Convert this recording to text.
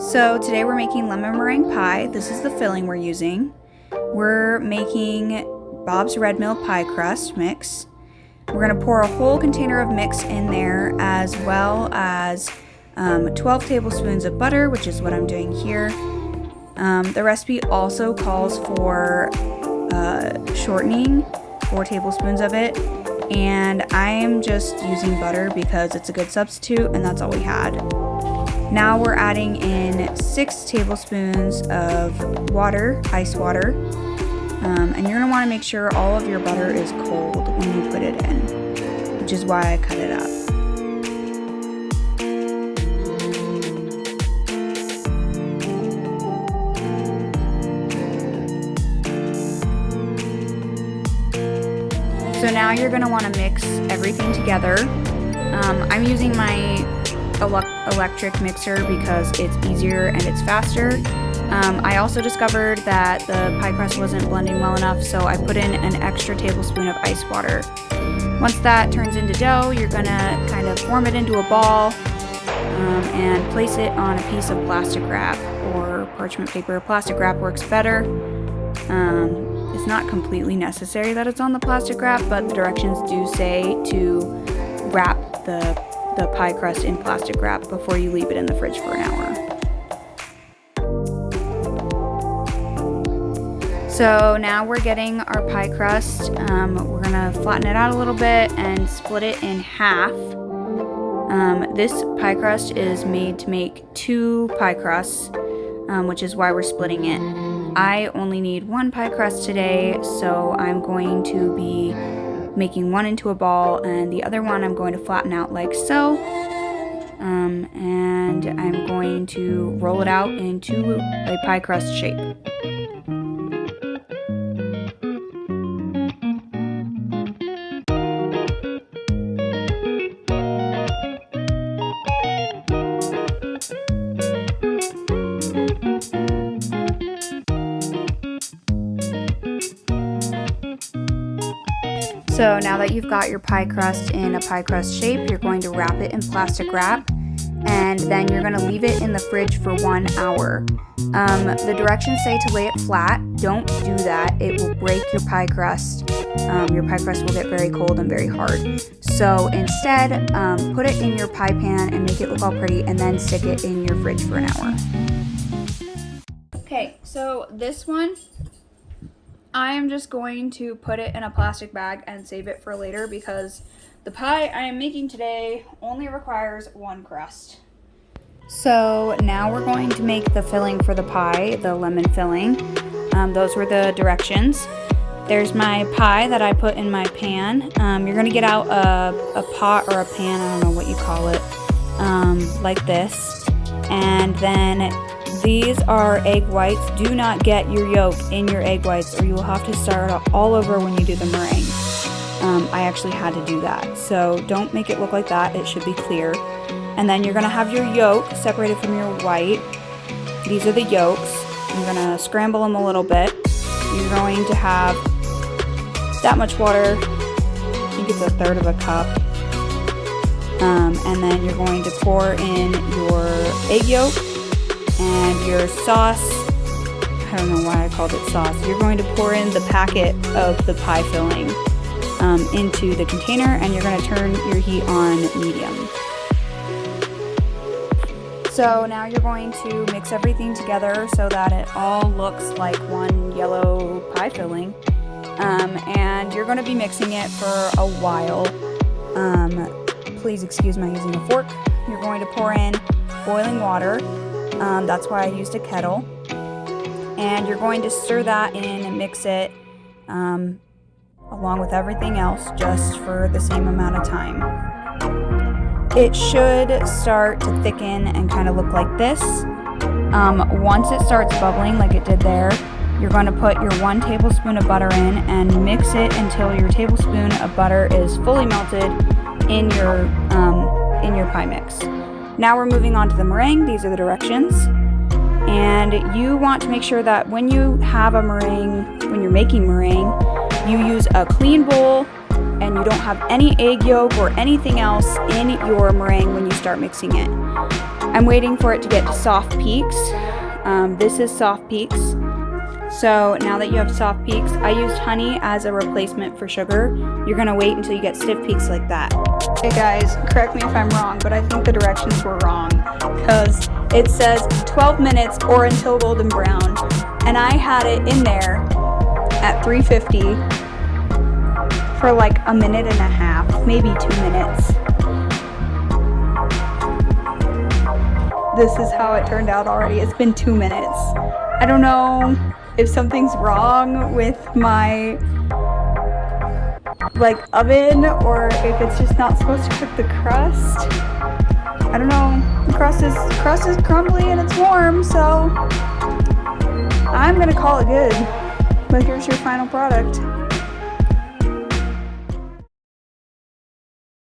So today we're making lemon meringue pie. This is the filling we're using. We're making Bob's Red Mill pie crust mix. We're going to pour a whole container of mix in there, as well as 12 tablespoons of butter, which is what I'm doing here. The recipe also calls for shortening, 4 tablespoons of it, and I'm just using butter because it's a good substitute, and that's all we had. Now we're adding in 6 tablespoons of water, ice water, and you're going to want to make sure all of your butter is cold when you put it in, which is why I cut it up. So now you're going to want to mix everything together. I'm using my electric mixer because it's easier and it's faster. I also discovered that the pie crust wasn't blending well enough, so I put in an extra tablespoon of ice water. Once that turns into dough, you're going to kind of form it into a ball and place it on a piece of plastic wrap or parchment paper. Plastic wrap works better. It's not completely necessary that it's on the plastic wrap, but the directions do say to wrap the pie crust in plastic wrap before you leave it in the fridge for an hour. So now we're getting our pie crust. We're gonna flatten it out a little bit and split it in half. This pie crust is made to make 2 pie crusts, which is why we're splitting it. I only need 1 pie crust today, so I'm going to be making one into a ball, and the other one I'm going to flatten out like so. And I'm going to roll it out into a pie crust shape. So now that you've got your pie crust in a pie crust shape, you're going to wrap it in plastic wrap, and then you're going to leave it in the fridge for 1 hour. The directions say to lay it flat. Don't do that. It will break your pie crust. Your pie crust will get very cold and very hard. So instead, put it in your pie pan and make it look all pretty, and then stick it in your fridge for an hour. Okay, so this one, I am just going to put it in a plastic bag and save it for later because the pie I am making today only requires 1 crust. So now we're going to make the filling for the pie, the lemon filling. Those were the directions. There's my pie that I put in my pan. You're going to get out a pot or a pan, I don't know what you call it, like this. And then these are egg whites. Do not get your yolk in your egg whites or you will have to start all over when you do the meringue. I actually had to do that. So don't make it look like that. It should be clear. And then you're going to have your yolk separated from your white. These are the yolks. You're going to scramble them a little bit. You're going to have that much water. I think it's 1/3 of a cup. And then you're going to pour in your egg yolk and your sauce. I don't know why I called it sauce. You're going to pour in the packet of the pie filling into the container, and you're going to turn your heat on medium. So now you're going to mix everything together so that it all looks like one yellow pie filling. And you're going to be mixing it for a while. Please excuse my using a fork. You're going to pour in boiling water. That's why I used a kettle. And you're going to stir that in and mix it along with everything else just for the same amount of time. It should start to thicken and kind of look like this. Once it starts bubbling like it did there, you're going to put your 1 tablespoon of butter in and mix it until your tablespoon of butter is fully melted in your pie mix. Now we're moving on to the meringue. These are the directions. And you want to make sure that when you have a meringue, when you're making meringue, you use a clean bowl and you don't have any egg yolk or anything else in your meringue when you start mixing it. I'm waiting for it to get to soft peaks. This is soft peaks. So now that you have soft peaks, I used honey as a replacement for sugar. You're gonna wait until you get stiff peaks like that. Hey guys, correct me if I'm wrong, but I think the directions were wrong because it says 12 minutes or until golden brown, and I had it in there at 350 for like a minute and a half, maybe 2 minutes. This is how it turned out already. It's been 2 minutes. I don't know if something's wrong with my oven or if it's just not supposed to cook the crust. I don't know. The crust is crumbly and it's warm, so I'm gonna call it good. But here's your final product.